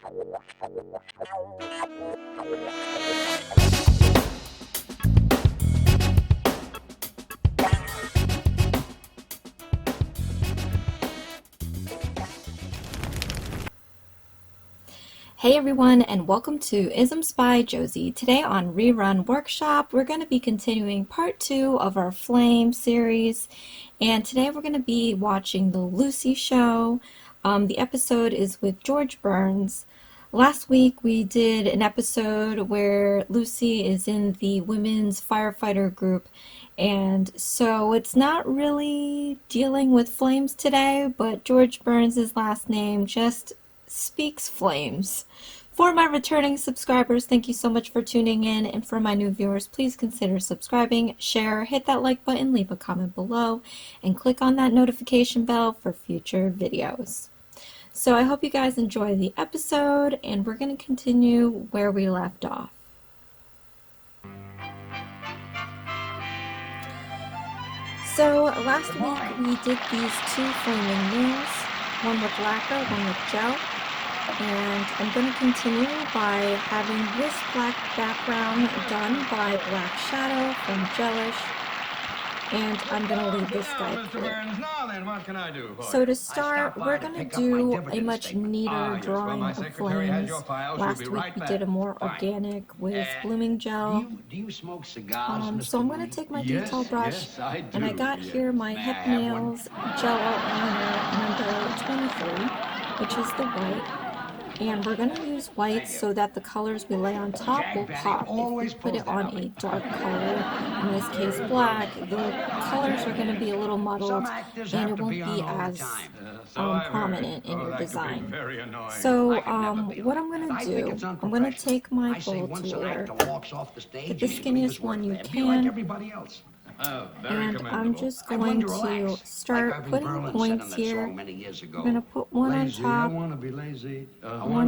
Hey everyone, and welcome to IsmsByJBM. Today on Rerun Workshop, we're going to be continuing part 2 of our Flame series, and today we're going to be watching the Lucy show. The episode is with George Burns. Last week we did an episode where Lucy is in the women's firefighter group, and so it's not really dealing with flames today, but George Burns' last name just speaks flames. For my returning subscribers, thank you so much for tuning in, and for my new viewers, please consider subscribing, share, hit that like button, leave a comment below, and click on that notification bell for future videos. So I hope you guys enjoy the episode, and we're going to continue where we left off. So last week we did these 2 flaming nails, one with lacquer, one with gel. And I'm going to continue by having this black background done by Black Shadow from Gelish, and I'm going to leave this guy clear. So to start, we're going to do a much neater drawing of flames. Last week we did a more organic with blooming gel. So I'm going to take my detail brush, and I got here my Hepnailz gel outliner number 23, which is the white. And we're going to use white so that the colors we lay on top will pop. If we put it on a dark color, in this case black, the colors are going to be a little muddled and it won't be as prominent in your design. So what I'm going to do, I'm going to take my bowl tool, get the skinniest one you can, and I'm just going to start putting points here. We're going to put one on top, one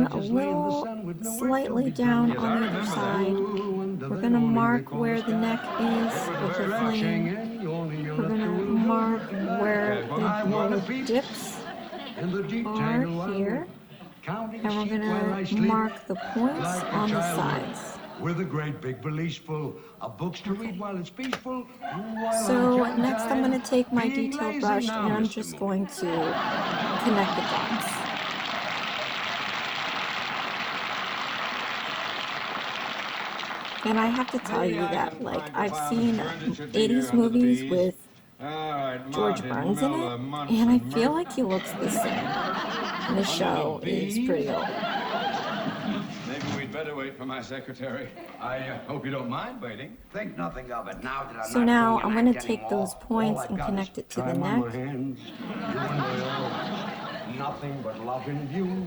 a little slightly down on the other side. We're going to mark where the neck is with the flame. We're going to mark where the yellow dips are here. And we're going to mark the points on the sides. With a great big valise full of books to read while it's peaceful. So next I'm going to take my detail brush and I'm just going to connect the dots. And I have to tell you that, like, I've seen 80s movies with George Burns in it, and I feel like he looks the same. And the show is pretty old. Better wait for my secretary. I hope you don't mind waiting. Think nothing of it now that I'm So now I'm going to take those points and connect it to the neck. Nothing but love in view.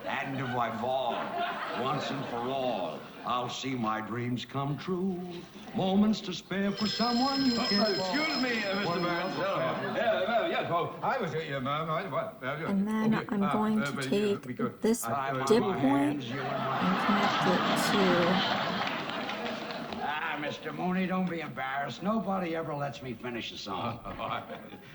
And if I fall, once and for all, I'll see my dreams come true. Moments to spare for someone you can. Excuse me, Mr. Burns. Yes, well, I was here, what? And then I'm going to take this dip point and connect it to... Mr. Mooney, don't be embarrassed. Nobody ever lets me finish a song.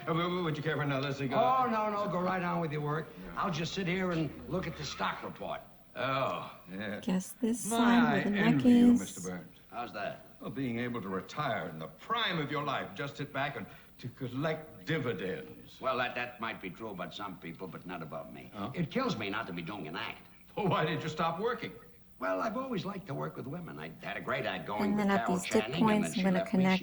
Would you care for another cigar? Oh, no, go right on with your work. I'll just sit here and look at the stock report. Oh, yeah. Guess this side where the neck is. Mr. Burns. How's that? Well, being able to retire in the prime of your life, just sit back and to collect dividends. Well, that might be true about some people, but not about me. Huh? It kills me not to be doing an act. Well, why did you stop working? Well, I've always liked to work with women. I had a great act going and then with at Carol these dip Channing, points, I'm going to connect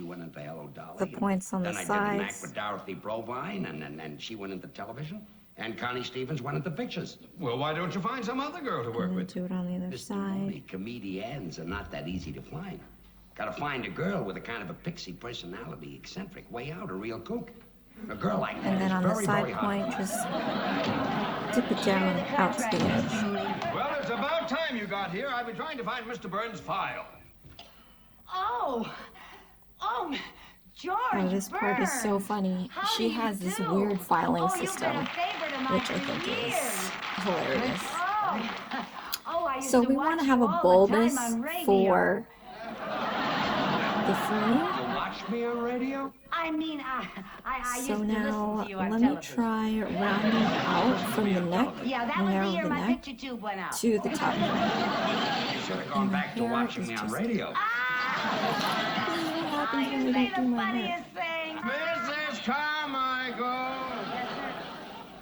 the points on the sides. Then I did an act with Dorothy Provine, and she went into television. And Connie Stevens went into pictures. Well, why don't you find some other girl to work with? Do it on the other side. Comedians are not that easy to find. Gotta find a girl with a kind of a pixie personality, eccentric, way out, a real kook. A girl like that. And then on the side point, just dip it down out to the edge. Well, it's about time you got here. I've been trying to find Mr. Burns' file. Oh, George. Oh, this part is so funny. She has this weird filing system, which I think is hilarious. So we want to have a bulbous for the frame. watch me on radio? I mean, I used So to listen now to you on let me television. try rounding out from the neck, Yeah, that was narrow the year the my neck picture tube went out. to the top. You should have gone back to hair watching is me on just- radio. This is what happens when You we say don't do the my hair. funniest thing. Mrs. Carmichael! Yes, sir.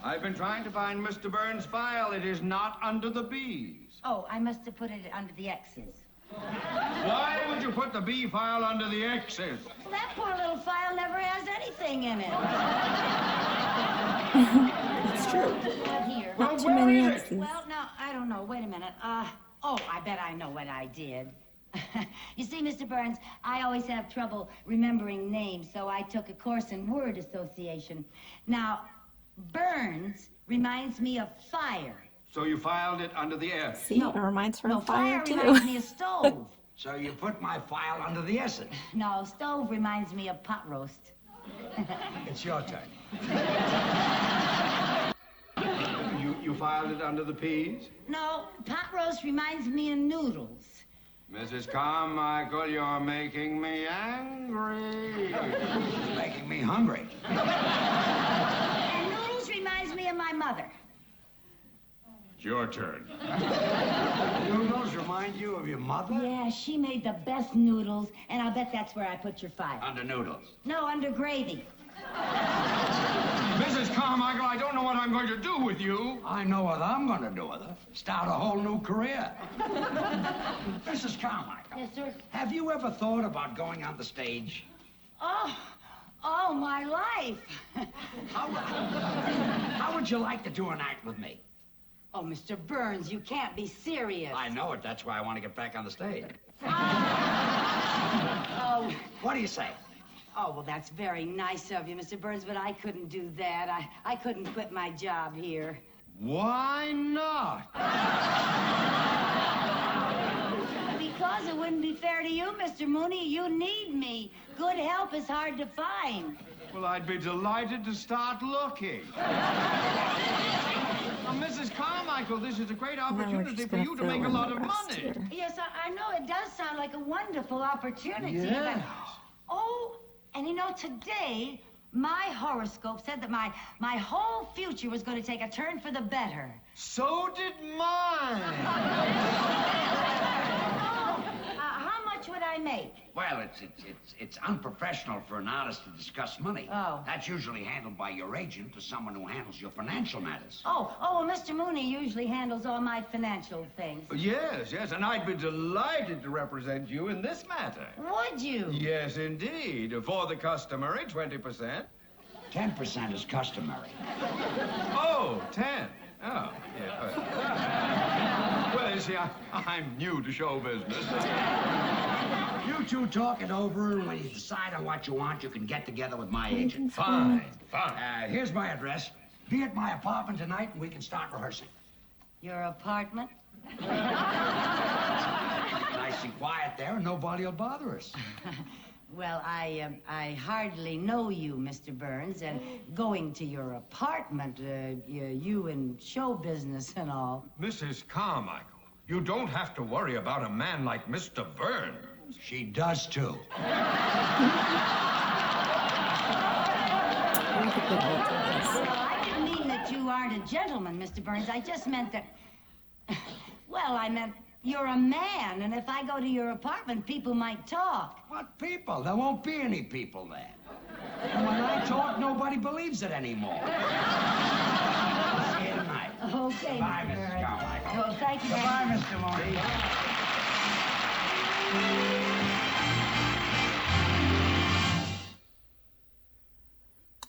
I've been trying to find Mr. Burns' file. It is not under the B's. Oh, I must have put it under the X's. Why would you put the B file under the X's? That poor little file never has anything in it. It's true. Here. Not too where many is it? X's. Well, no, I don't know. Wait a minute. Oh, I bet I know what I did. You see, Mr. Burns, I always have trouble remembering names, so I took a course in word association. Now, Burns reminds me of fire. So you filed it under the F. See, it reminds her No, of fire too. reminds me of stove. So you put my file under the S's. No, stove reminds me of pot roast. It's your turn. You filed it under the P's? No, pot roast reminds me of noodles. Mrs. Carmichael, you're making me angry. It's making me hungry. And noodles reminds me of my mother. It's your turn. Noodles remind you of your mother? Yeah, she made the best noodles, and I'll bet that's where I put your file. Under noodles. No, under gravy. Mrs. Carmichael, I don't know what I'm going to do with you. I know what I'm going to do with her. Start a whole new career. Mrs. Carmichael. Yes, sir. Have you ever thought about going on the stage? Oh, my life. How would you like to do an act with me? Oh, Mr. Burns, you can't be serious. I know it. That's why I want to get back on the stage. Oh, What do you say? well, that's very nice of you, Mr. Burns, but I couldn't do that. I couldn't quit my job here. Why not? Because it wouldn't be fair to you, Mr. Mooney. You need me. Good help is hard to find. Well, I'd be delighted to start looking. Now, Mrs. Carmichael, this is a great opportunity just for gonna you to fill make a in lot the of rest money. here. Yes, I know it does sound like a wonderful opportunity. Yes. But, and you know, today, my horoscope said that my whole future was going to take a turn for the better. So did mine. How much would I make? Well, it's unprofessional for an artist to discuss money. Oh. That's usually handled by your agent or someone who handles your financial matters. Well, Mr. Mooney usually handles all my financial things. Yes, and I'd be delighted to represent you in this matter. Would you? Yes, indeed. For the customary 20%. 10% is customary. Oh, 10. Oh, yeah. Well, you see, I'm new to show business. You two talk it over, and when you decide on what you want, you can get together with my agent. Fine. Here's my address. Be at my apartment tonight, and we can start rehearsing. Your apartment? Nice and quiet there, and nobody will bother us. Well, I hardly know you, Mr. Burns, and going to your apartment, you in show business and all. Mrs. Carmichael, you don't have to worry about a man like Mr. Burns. She does, too. I didn't mean that you aren't a gentleman, Mr. Burns. I just meant that... Well, I meant you're a man, and if I go to your apartment, people might talk. What people? There won't be any people there. And when I talk, nobody believes it anymore. See you tonight. Okay, Goodbye, Mr. Mrs. Burns. Carmichael. Well, thank you very Goodbye, much. Mr. Mooney.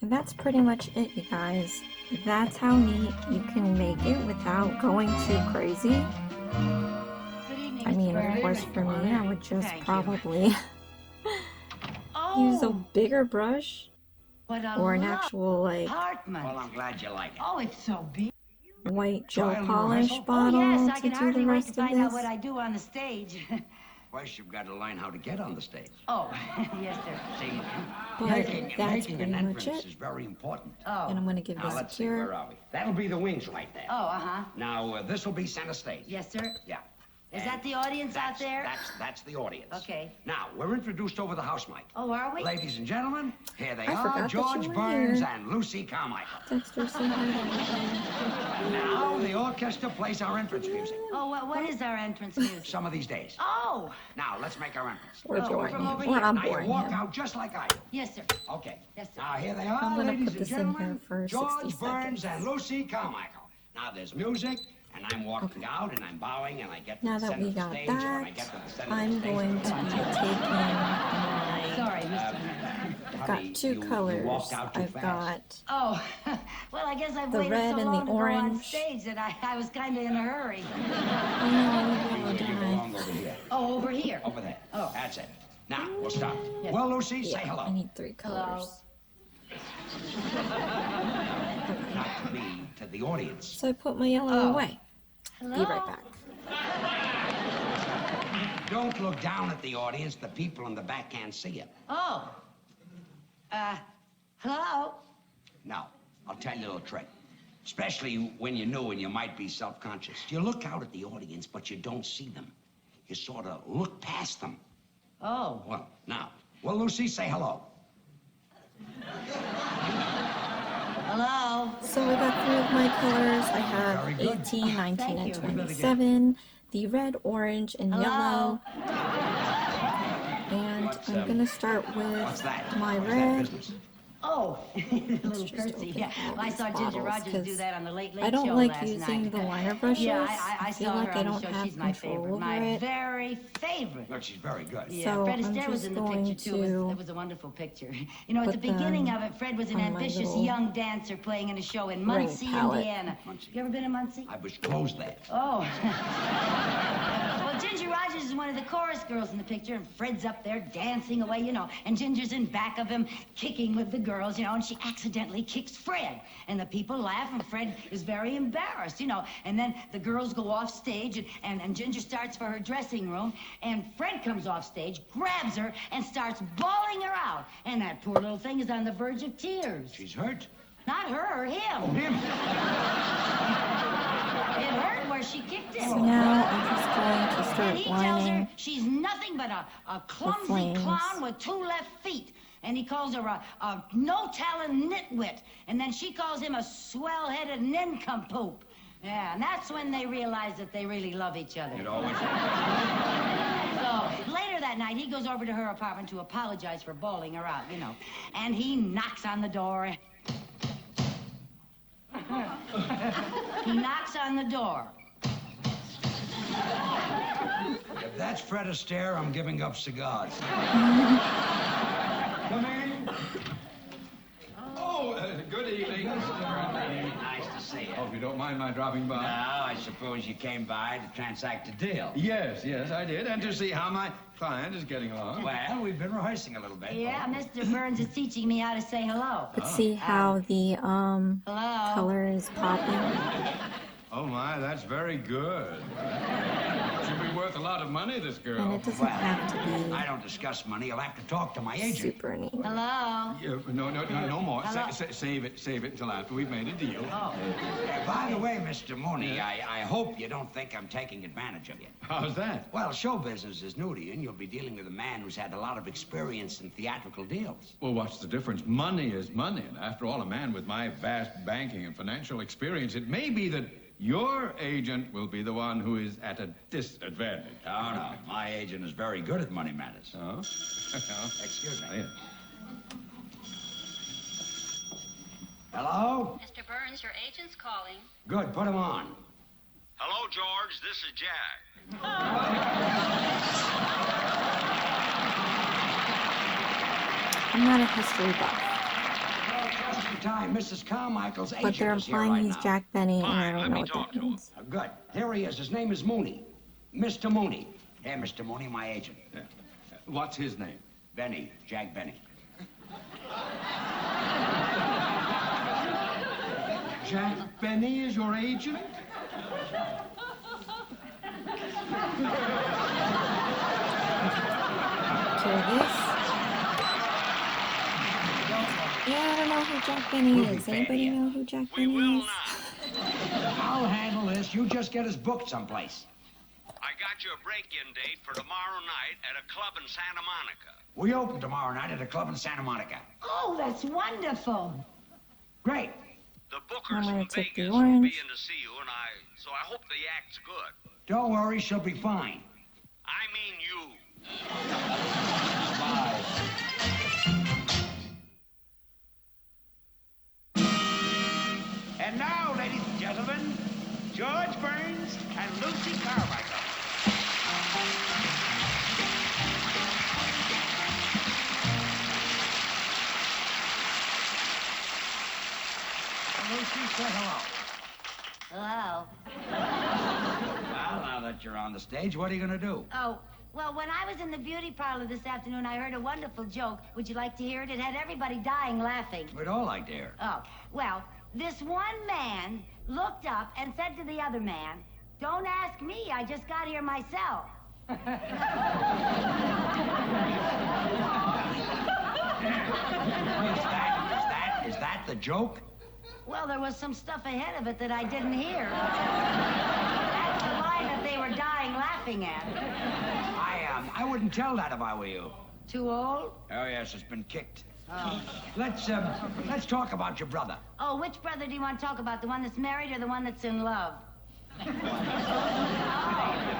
And that's pretty much it, you guys. That's how neat you can make it without going too crazy. Good evening, I mean, Mr. of Burns. course, for me, I would just Thank you. probably use a bigger brush What a or an lovely actual, like, apartment. Well, I'm glad you like it. Oh, it's so big. white gel Try a little polish rehearsal? bottle Oh, yes, I to can do hardly the wait rest to of find out this. what I do on the stage. First, you've got to learn how to get on the stage. Oh, yes, sir. See, But making that's an pretty much entrance it. is very important. Oh. And I'm going to give Now, this a let's see, where cure. are we? That'll be the wings right there. Oh, uh-huh. Now, this will be center stage. Yes, sir. Yeah. Is that the audience out there? That's the audience. Okay. Now, we're introduced over the house mic. Oh, are we? Ladies and gentlemen, here they I forgot are, that George you were Burns here. and Lucy Carmichael. Dexter, say hi to everybody. And now the orchestra plays our entrance music. Oh, what is our entrance music? Some of these days. Oh, Now, let's make our entrance. We're Oh, boring from him. over Or here. I'm Now, you boring walk him. out just like I do. yes, sir. Okay. Yes, sir. Now, here they I'm are, gonna ladies put and this in here gentlemen. for 60 George Burns seconds. and Lucy Carmichael. Now, there's music, and I'm walking out, and I'm bowing, and I get to Now the that center we of the got stage, and when I that, get to the center I'm of the stage, going to be taking my... Sorry, Mr. I've got two colors. I've got... Oh, well, I guess I've The waited red so and the long to go on orange. stage that I was kind of in a hurry. Oh no, I need You yellow, belong don't I? over here. Oh, over here. Over there. Oh. That's it. Now, we'll start. Yes. Well, Lucy, say Yeah, hello. I need 3 colors. Not to me, to the audience. So I put my yellow Oh. away. Hello? Be right back. Don't look down at the audience. The people in the back can't see it. Oh. Hello? Now, I'll tell you a little trick. Especially when you're new and you might be self-conscious. You look out at the audience, but you don't see them. You sort of look past them. Oh. Well, now, well, Lucy, say hello. Hello? So I got 3 of my colors. I Very have good. 18, 19, Thank and you. 27. The red, orange, and Hello? yellow. And I'm gonna start What's with that? my What's that red. business? Oh, a little just curtsy. open Yeah, all I these saw Ginger bottles, Rogers do 'cause that on the Late Late I don't Show like last using night. the liner brushes. Yeah, I feel saw like her I on don't the show. have She's my control favorite. over My it. very favorite. Look, she's very good. Yeah, So Fred I'm Astaire was just in the going picture too. to It was a wonderful picture. You know, at the put beginning them of it, Fred was an on my ambitious little young dancer playing in a show in ring Muncie, palette. Indiana. Muncie. You ever been to Muncie? I was closed there. Oh. Well, Ginger Rogers is one of the chorus girls in the picture, and Fred's up there dancing away, you know, and Ginger's in back of him kicking with the girls, you know, and she accidentally kicks Fred. And the people laugh, and Fred is very embarrassed, you know. And then the girls go off stage, and Ginger starts for her dressing room, and Fred comes off stage, grabs her, and starts bawling her out. And that poor little thing is on the verge of tears. She's hurt. Not her, him. Him. It hurt where she kicked him. So now I'm just going to And start he tells her lining. she's nothing but a clumsy flames. clown with 2 left feet. And he calls her a no-talent nitwit. And then she calls him a swell-headed nincompoop. Yeah, and that's when they realize that they really love each other. It always So later that night, he goes over to her apartment to apologize for bawling her out, you know. And he knocks on the door. He knocks on the door. If that's Fred Astaire, I'm giving up cigars. Come in. Oh, good evening, Mr. Burns. Nice to see you. Hope you don't mind my dropping by. Now, I suppose you came by to transact a deal. Yes, I did, and to see how my client is getting along. Well, we've been rehearsing a little bit. Yeah, Mr. Burns is teaching me how to say hello. But see how the Hello? color is popping? Oh, my, that's very good. She'll be worth a lot of money, this And girl. it doesn't Well, have to I don't discuss money. You'll have to talk to my be agent. super neat. Hello? Yeah, no more. Hello? Save it until after we've made a deal. Oh. By the way, Mr. Mooney, I hope you don't think I'm taking advantage of you. How's that? Well, show business is new to you, and you'll be dealing with a man who's had a lot of experience in theatrical deals. Well, what's the difference? Money is money, and after all, a man with my vast banking and financial experience, it may be that your agent will be the one who is at a disadvantage. Oh, no. My agent is very good at money matters. Oh? Excuse me. Yeah. Hello? Mr. Burns, your agent's calling. Good. Put him on. Hello, George. This is Jack. I'm not a history buff, Just in time. Mrs. Carmichael's agent but they're is here implying right he's now. Jack Benny, and I Fine, don't let know me what talk that to him. means. Good. Here he is. His name is Mooney. Mr. Mooney. Here, Mr. Mooney, my agent. Yeah. What's his name? Benny. Jack Benny. Jack Benny is your agent? Curious? Yeah, I don't know who Jack Benny is. Anybody know who Jack We Benny will is? not. I'll handle this. You just get us booked someplace. I got you a break-in date for tomorrow night at a club in Santa Monica. We open tomorrow night at a club in Santa Monica. Oh, that's wonderful. Great. The I'm bookers gonna from take the Vegas will be orange. in to see you, so I hope the act's good. Don't worry, she'll be fine. I mean you. Bye. And now, ladies and gentlemen, George Burns and Lucy Carmichael. Lucy, say hello. Hello. Well, now that you're on the stage, what are you going to do? Oh, well, when I was in the beauty parlor this afternoon, I heard a wonderful joke. Would you like to hear it? It had everybody dying laughing. We'd all like to hear. Oh, well, this one man looked up and said to the other man, "Don't ask me, I just got here myself." Is that the joke? Well, there was some stuff ahead of it that I didn't hear. That's the line that they were dying laughing at. I wouldn't tell that if I were you. Too old? Oh, yes, it's been kicked. Oh. Let's talk about your brother. Oh, which brother do you want to talk about? The one that's married or the one that's in love? The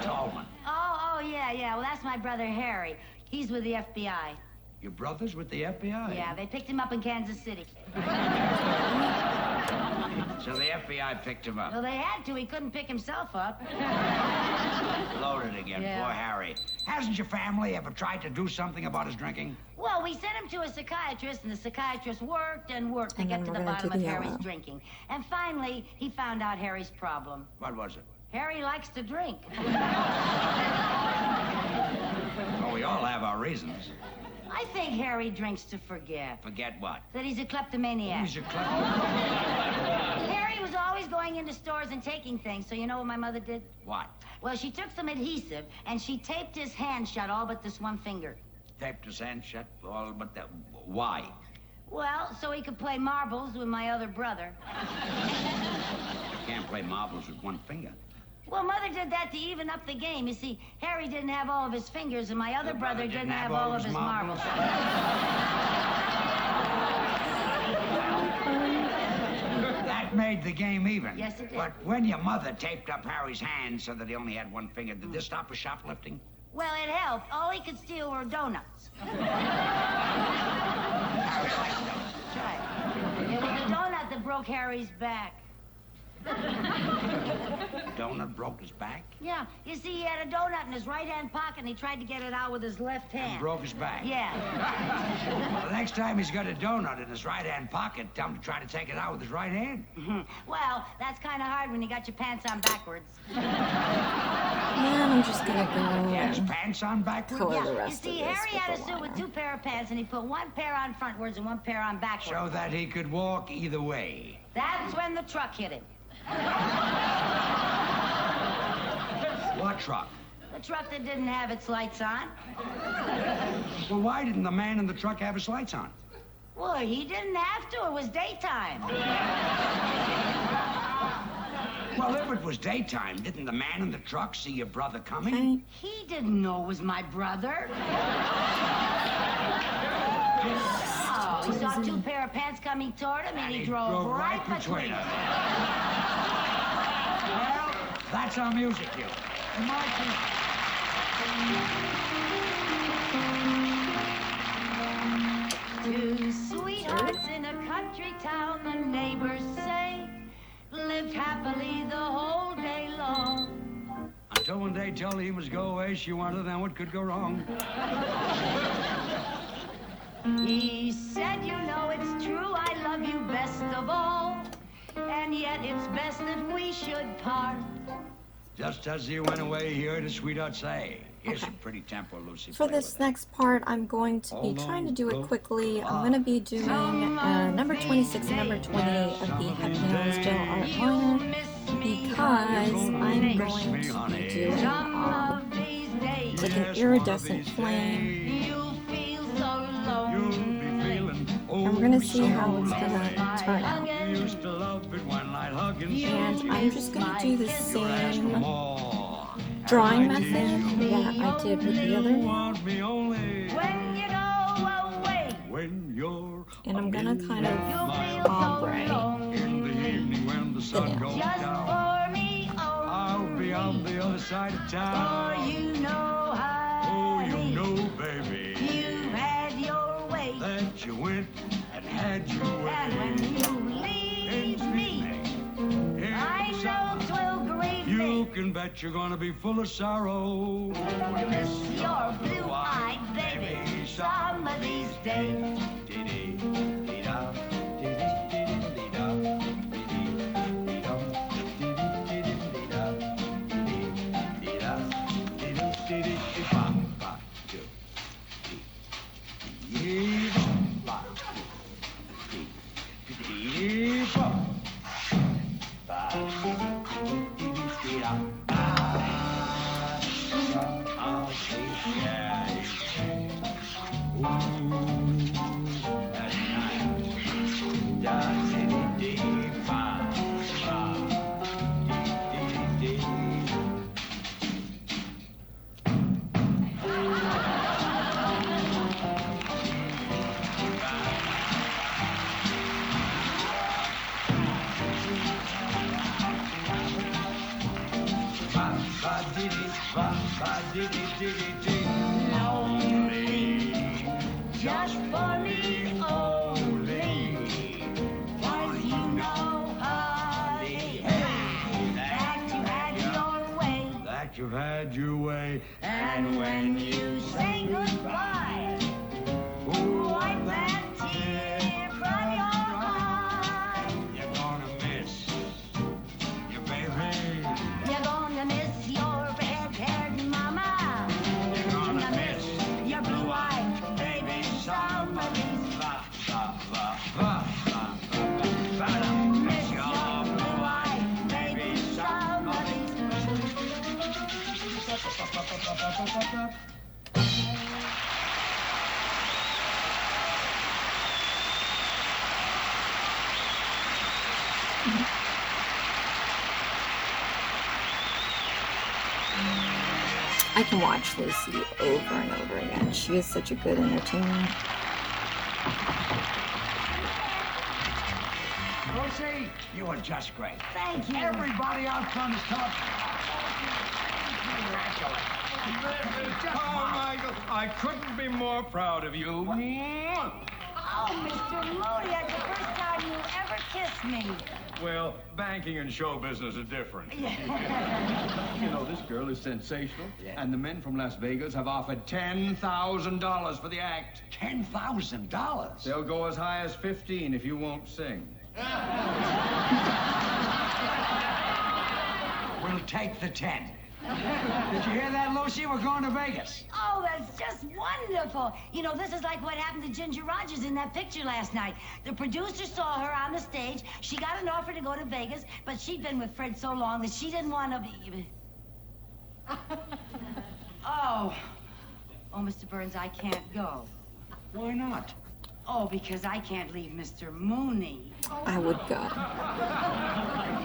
tall one. Oh, yeah. Well, that's my brother Harry. He's with the FBI. Your brother's with the FBI? Yeah, they picked him up in Kansas City. So the FBI picked him up. Well, they had to. He couldn't pick himself up. Loaded again, Yeah. Poor Harry. Hasn't your family ever tried to do something about his drinking? Well, we sent him to a psychiatrist, and the psychiatrist worked and worked to And get then to we're the gonna bottom do of the Harry's yellow. drinking. And finally, he found out Harry's problem. What was it? Harry likes to drink. Well, we all have our reasons. I think Harry drinks to forget. Forget what? That he's a kleptomaniac. He's a kleptomaniac. Harry was always going into stores and taking things, so you know what my mother did? What? Well, she took some adhesive, and she taped his hand shut all but this one finger. Taped his hand shut, all but that. Why? Well, so he could play marbles with my other brother. You can't play marbles with one finger. Well, Mother did that to even up the game. You see, Harry didn't have all of his fingers, and my other brother didn't have all of his marbles. That made the game even. Yes, it did. But when your mother taped up Harry's hand so that he only had one finger, did this stop his shoplifting? Well, it helped. All he could steal were donuts. Harry likes those. That's right. It was the donut that broke Harry's back. Donut broke his back? Yeah, you see, he had a donut in his right-hand pocket, and he tried to get it out with his left hand. And broke his back? Yeah. Well, the next time he's got a donut in his right-hand pocket, tell him to try to take it out with his right hand. Well, that's kind of hard when you got your pants on backwards. Man, I'm just gonna go He has and pants on backwards? color the You rest see, of this Harry with had a the suit with liner. 2 pair of pants, and he put 1 pair on frontwards and 1 pair on backwards. So that he could walk either way. That's when the truck hit him. What truck? The truck that didn't have its lights on. Well, why didn't the man in the truck have his lights on? Well, he didn't have to. It was daytime. Well, if it was daytime, didn't the man in the truck see your brother coming? Okay. He didn't know it was my brother. Oh, he saw 2 pair of pants coming toward him, and he drove right between them. Well, that's our music cue. And my cue. 2 sweethearts in a country town, the neighbors say, lived happily the whole day long. Until one day told he must go away, she wondered then what could go wrong. He said, you know it's true, I love you best of all, and yet it's best if we should part. Just as he went away, he heard a sweetheart say, here's Okay. a pretty tempo, Lucy. For play this with it." next part, I'm going to be trying to do it quickly. I'm going to be doing number 26 and number 28 of the Hepnailz gel art liner because I'm going to be doing with an iridescent flame. You'll feel so You'll lonely. be feeling, And we're going to see how it's going to turn out. used to love it when I hug and And I'm just going to do the same more. drawing method that I did with the other nail. Want me only When you go away, when you're And I'm gonna kind of you'll feel so ombre lonely. in the evening when the sun nail. goes Just down. for me I'll be on only. the other side of For town. you know, Oh, you honey, know, baby, you had your way. that you went and had your way. And when you leave me, I know 'twill grieve You me. can bet you're gonna be full of sorrow. Miss your blue-eyed baby some of these days. Lonely, just for me only. 'Cause you know, honey, that you had your way. That you've had your way. And when you say goodbye, wipe that tear from your eye. You're gonna miss your baby. You're gonna miss your red-haired mama. You're gonna miss Your blue-eyed baby some of these. Miss your blue-eyed baby some of these. I can watch Lucy over and over again. She is such a good entertainer. Lucy, you are just great. Thank you. Everybody out front is talking. Oh, Michael, I couldn't be more proud of you. Oh, Mr. Moody, that's the first time you ever kissed me. Well, banking and show business are different. You know, this girl is sensational, and the men from Las Vegas have offered $10,000 for the act. $10,000? They'll go as high as 15 if you won't sing. We'll take the 10. Did you hear that, Lucy? We're going to Vegas. Oh, that's just wonderful. You know, this is like what happened to Ginger Rogers in that picture last night. The producer saw her on the stage. She got an offer to go to Vegas, but she'd been with Fred so long that she didn't want to be... Oh, Mr. Burns, I can't go. Why not? Oh, because I can't leave Mr. Mooney. I would go.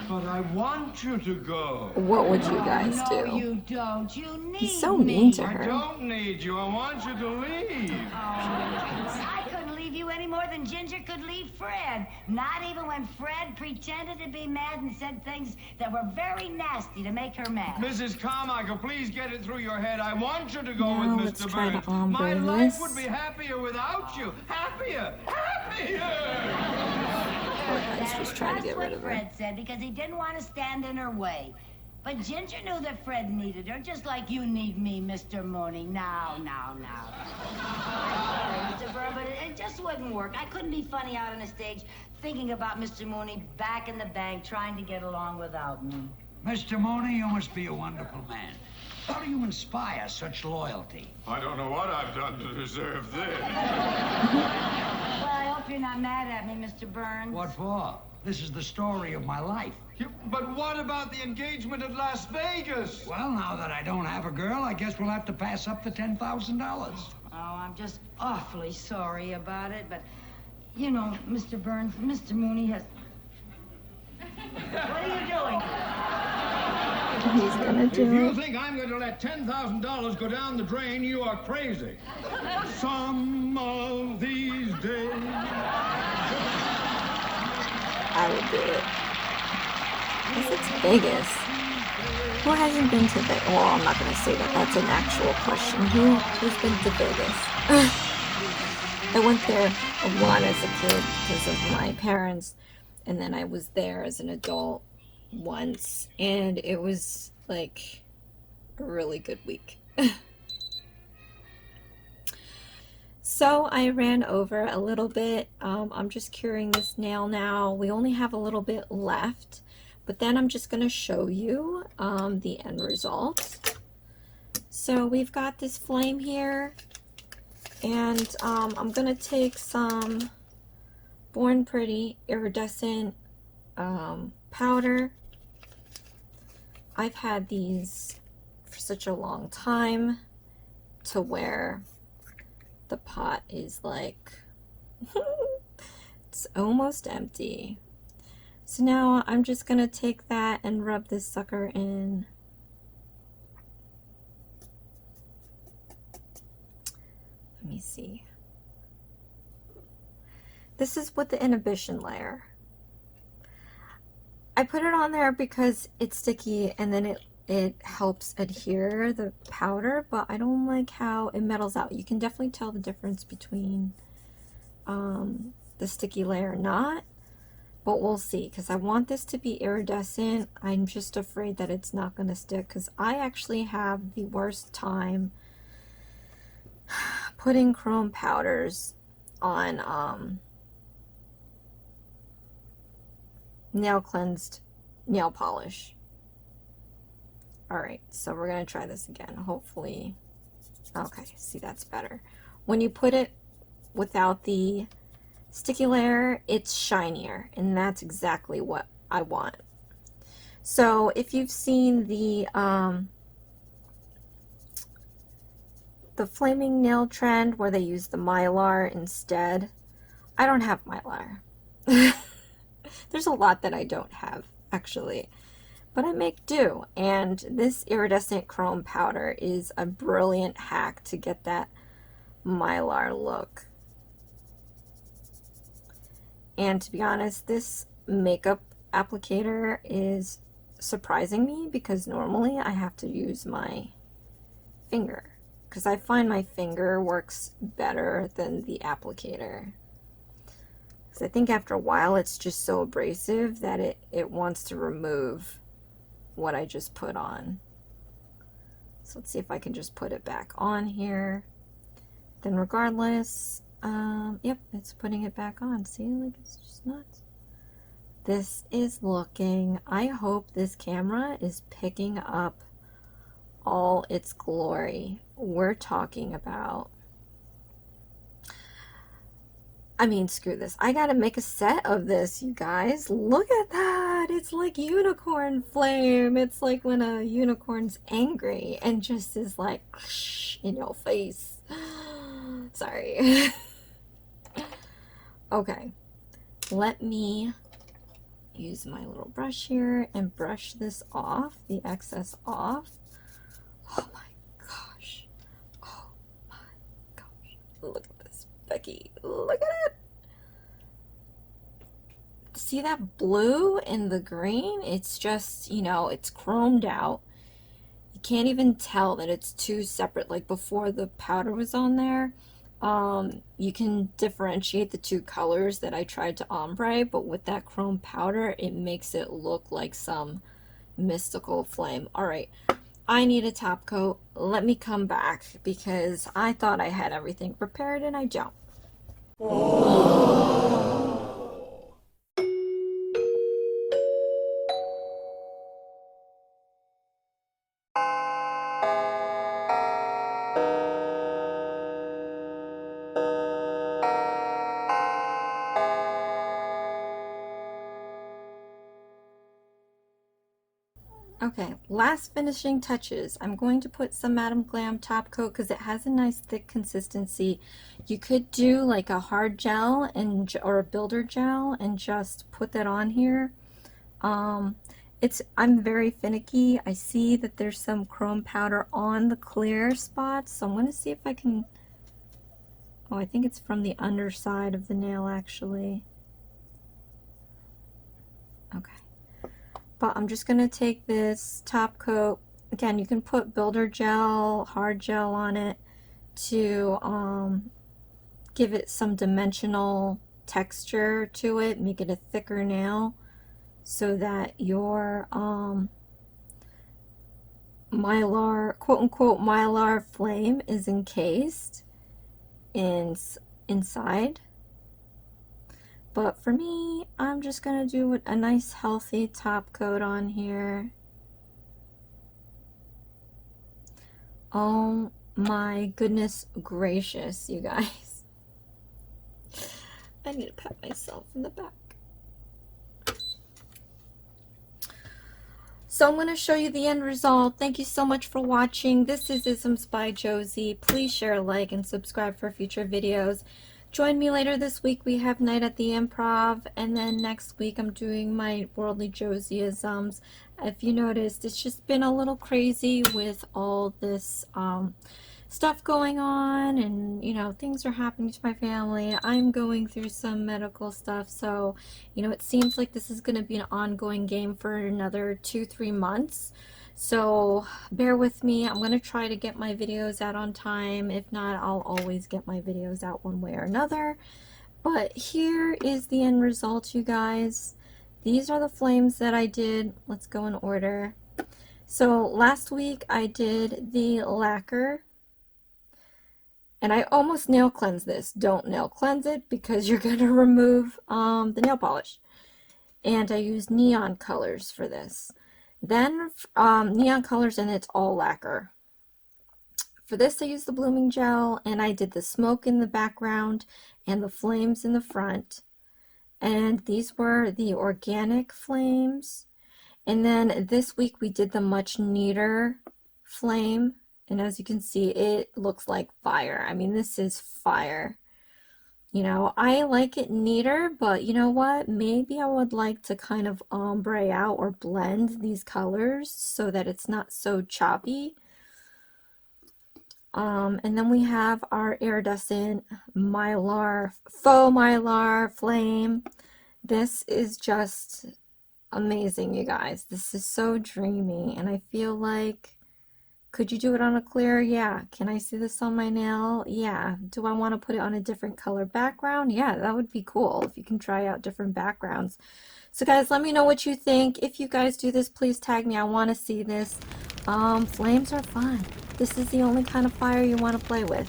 But I want you to go. What would you guys No, do? you don't. You need He's so me. mean to I her. don't need you. I want you to leave. I couldn't leave you any more than Ginger could leave Fred. Not even when Fred pretended to be mad and said things that were very nasty to make her mad. Mrs. Carmichael, please get it through your head. I want you to go Now with let's Mr. try to Burns. ombre My life this. would be happier without you. Happier! Happier! Poor guy's just trying to get rid of That's what her. Fred said because he didn't want to stand in her way. But Ginger knew that Fred needed her, just like you need me, Mr. Mooney. Now. I'm sorry, Mr. Burr, but it just wouldn't work. I couldn't be funny out on the stage thinking about Mr. Mooney back in the bank trying to get along without me. Mr. Mooney, you must be a wonderful man. How do you inspire such loyalty? I don't know what I've done to deserve this. Well, I hope you're not mad at me, Mr. Burns. What for? This is the story of my life. But what about the engagement at Las Vegas? Well, now that I don't have a girl, I guess we'll have to pass up the $10,000. Oh, I'm just awfully sorry about it, but, you know, Mr. Burns, Mr. Mooney has... What are you doing? He's gonna If do you it. think I'm going to let $10,000 go down the drain, you are crazy. Some of these days. I would do it. Guess it's Vegas. Who hasn't been to Vegas? Well, I'm not gonna say that. That's an actual question. Who's been to Vegas? I went there a lot as a kid because of my parents, and then I was there as an adult once, and it was like a really good week. So I ran over a little bit. I'm just curing this nail now. We only have a little bit left, but then I'm just going to show you the end result. So we've got this flame here, and I'm going to take some Born Pretty Iridescent powder. I've had these for such a long time to where the pot is like it's almost empty. So now I'm just gonna take that and rub this sucker in. Let me see. This is with the inhibition layer. I put it on there because it's sticky and then it helps adhere the powder, but I don't like how it metals out. You can definitely tell the difference between the sticky layer or not, but we'll see, because I want this to be iridescent. I'm just afraid that it's not going to stick, because I actually have the worst time putting chrome powders on nail cleansed nail polish. Alright, so we're going to try this again. Hopefully, okay, see, that's better. When you put it without the sticky layer, it's shinier, and that's exactly what I want. So if you've seen the flaming nail trend where they use the Mylar instead, I don't have Mylar. There's a lot that I don't have, actually. But I make do, and this iridescent chrome powder is a brilliant hack to get that Mylar look. And to be honest, this makeup applicator is surprising me, because normally I have to use my finger, because I find my finger works better than the applicator. Because I think after a while it's just so abrasive that it wants to remove what I just put on. So let's see if I can just put it back on here. Then regardless, yep, it's putting it back on. See, like, it's just nuts. This is looking, I hope this camera is picking up all its glory. We're talking about, I mean, screw this. I gotta make a set of this, you guys. Look at that. It's like unicorn flame. It's like when a unicorn's angry and just is like in your face. Sorry. Okay. Let me use my little brush here and brush this off, the excess off. Oh my gosh. Oh my gosh. Look at this, Becky. Look at it. See that blue and the green? It's just, you know, it's chromed out. You can't even tell that it's two separate, like before the powder was on there. You can differentiate the two colors that I tried to ombre, but with that chrome powder, it makes it look like some mystical flame. All right, I need a top coat. Let me come back, because I thought I had everything prepared and I don't. Okay, last finishing touches. I'm going to put some Madam Glam top coat because it has a nice thick consistency. You could do like a hard gel or a builder gel and just put that on here. I'm very finicky. I see that there's some chrome powder on the clear spots, so I'm going to see if I can, oh, I think it's from the underside of the nail actually. Okay. But I'm just going to take this top coat. Again, you can put builder gel, hard gel on it to give it some dimensional texture to it, make it a thicker nail so that your mylar, quote-unquote mylar flame is encased inside. But for me, I'm just gonna do a nice healthy top coat on here. Oh my goodness gracious, you guys. I need to pat myself in the back. So I'm going to show you the end result. Thank you so much for watching. This is IsmsByJBM. Please share, like, and subscribe for future videos. Join me later this week. We have Night at the Improv, and then next week I'm doing my Worldly Josie-isms. If you noticed, it's just been a little crazy with all this stuff going on, and you know, things are happening to my family. I'm going through some medical stuff, so you know, it seems like this is going to be an ongoing game for another 2-3 months. So bear with me. I'm going to try to get my videos out on time. If not, I'll always get my videos out one way or another. But here is the end result, you guys. These are the flames that I did. Let's go in order. So last week I did the lacquer, and I almost nail cleanse this. Don't nail cleanse it because you're going to remove the nail polish. And I used neon colors for this. Then neon colors, and it's all lacquer. For this I used the blooming gel, and I did the smoke in the background and the flames in the front. And these were the organic flames. And then this week we did the much neater flame. And as you can see, it looks like fire. I mean, this is fire. You know, I like it neater, but you know what? Maybe I would like to kind of ombre out or blend these colors so that it's not so choppy. And then we have our iridescent mylar, faux mylar flame. This is just amazing, you guys. This is so dreamy, and I feel like, could you do it on a clear? Yeah. Can I see this on my nail? Yeah. Do I want to put it on a different color background? Yeah, that would be cool if you can try out different backgrounds. So guys, let me know what you think. If you guys do this, please tag me. I want to see this. Flames are fun. This is the only kind of fire you want to play with.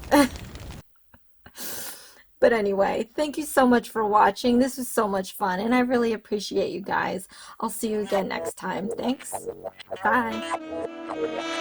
But anyway, thank you so much for watching. This was so much fun, and I really appreciate you guys. I'll see you again next time. Thanks. Bye.